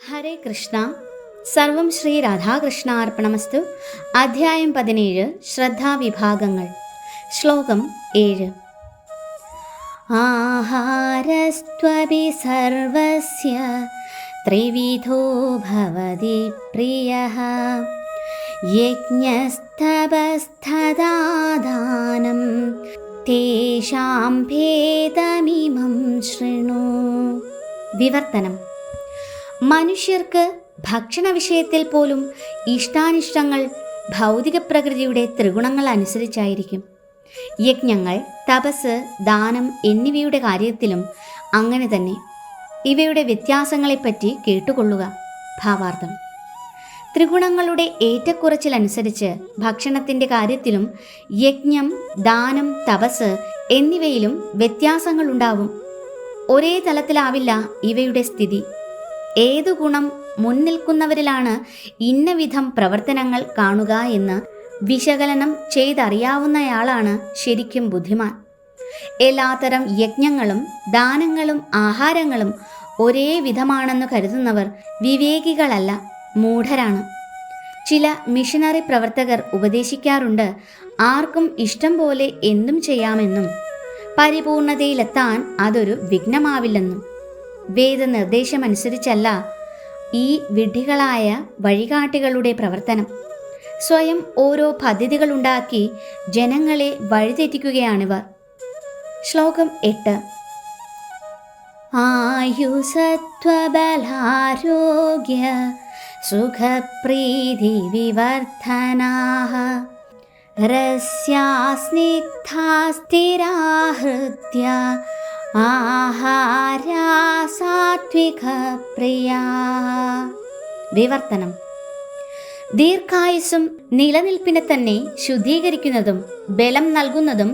ഹരേ കൃഷ്ണ. സർവം ശ്രീ രാധാകൃഷ്ണാർപ്പണമസ്തു. അധ്യായം 17 ശ്രദ്ധാവിഭാഗങ്ങൾ. ശ്ലോകം 7. ആഹാരസ്ത്വപി സർവസ്യ ത്രിവിധോ ഭവതി പ്രിയഃ യജ്ഞസ്തപസ്തദാനം തേഷാം ഭേദമിമം ശൃണു. വിവർത്തനം: മനുഷ്യർക്ക് ഭക്ഷണ വിഷയത്തിൽ പോലും ഇഷ്ടാനിഷ്ടങ്ങൾ ഭൗതിക പ്രകൃതിയുടെ ത്രിഗുണങ്ങൾ അനുസരിച്ചായിരിക്കും. യജ്ഞങ്ങൾ, തപസ്, ദാനം എന്നിവയുടെ കാര്യത്തിലും അങ്ങനെ തന്നെ. ഇവയുടെ വ്യത്യാസങ്ങളെപ്പറ്റി കേട്ടുകൊള്ളുക. ഭാവാർത്ഥം: ത്രിഗുണങ്ങളുടെ ഏറ്റക്കുറച്ചിലനുസരിച്ച് ഭക്ഷണത്തിൻ്റെ കാര്യത്തിലും യജ്ഞം, ദാനം, തപസ് എന്നിവയിലും വ്യത്യാസങ്ങളുണ്ടാവും. ഒരേ തലത്തിലാവില്ല ഇവയുടെ സ്ഥിതി. ഏതു ഗുണം മുൻനിൽക്കുന്നവരിലാണ് ഇന്ന വിധം പ്രവർത്തനങ്ങൾ കാണുക എന്ന് വിശകലനം ചെയ്തറിയാവുന്നയാളാണ് ശരിക്കും ബുദ്ധിമാൻ. എല്ലാത്തരം യജ്ഞങ്ങളും ദാനങ്ങളും ആഹാരങ്ങളും ഒരേ വിധമാണെന്ന് കരുതുന്നവർ വിവേകികളല്ല, മൂഢരാണ്. ചില മിഷനറി പ്രവർത്തകർ ഉപദേശിക്കാറുണ്ട്, ആർക്കും ഇഷ്ടം പോലെ എന്തും ചെയ്യാമെന്നും പരിപൂർണതയിലെത്താൻ അതൊരു വിഘ്നമാവില്ലെന്നും. വേദനിർദ്ദേശമനുസരിച്ചല്ല ഈ വിഡ്ഢികളായ വഴികാട്ടികളുടെ പ്രവർത്തനം. സ്വയം ഓരോ പദ്ധതികളുണ്ടാക്കി ജനങ്ങളെ വഴിതെറ്റിക്കുകയാണിവർ. ശ്ലോകം 8. ആയുസത്വബലാരോഗ്യ സുഖപ്രീതി വിവർധനാഃ രസ്യാസ്നിഗ്ധാ സ്ഥിരാ ഹൃദ്യ ആഹാരാ സാത്വിക പ്രിയാ. വിവർത്തനം: ദീർഘായുസ്സും നിലനിൽപ്പിനെ തന്നെ ശുദ്ധീകരിക്കുന്നതും ബലം നൽകുന്നതും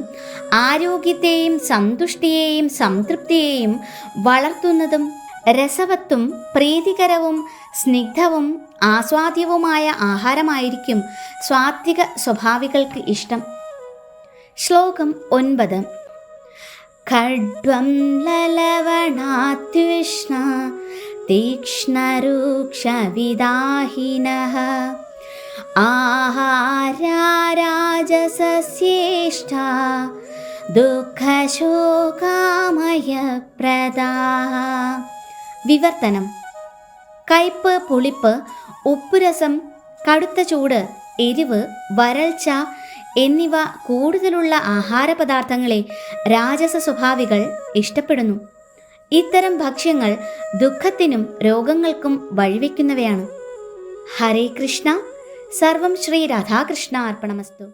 ആരോഗ്യത്തെയും സന്തുഷ്ടിയെയും സംതൃപ്തിയെയും വളർത്തുന്നതും രസവത്തും പ്രീതികരവും സ്നിഗ്ധവും ആസ്വാദ്യവുമായ ആഹാരമായിരിക്കും സാത്വിക സ്വഭാവികൾക്ക് ഇഷ്ടം. ശ്ലോകം 9. ഖഡ്വം ലലവണാത്യുഷ്ണ തീക്ഷ്ണരൂക്ഷവിദാഹിനഃ ആഹാരാ രാജസസ്യേഷ്ടാ ദുഃഖശോകാമയപ്രദാഃ. വിവർത്തനം: കയ്പ്, പുളിപ്പ്, ഉപ്പുരസം, കടുത്ത ചൂട്, എരിവ്, വരൾച്ച എന്നിവ കൂടുതലുള്ള ആഹാരപദാർത്ഥങ്ങളെ രാജസ സ്വഭാവികൾ ഇഷ്ടപ്പെടുന്നു. ഇത്തരം ഭക്ഷ്യങ്ങൾ ദുഃഖത്തിനും രോഗങ്ങൾക്കും വഴിവെക്കുന്നവയാണ്. ഹരേ കൃഷ്ണ. സർവം ശ്രീ രാധാകൃഷ്ണ അർപ്പണമസ്തു.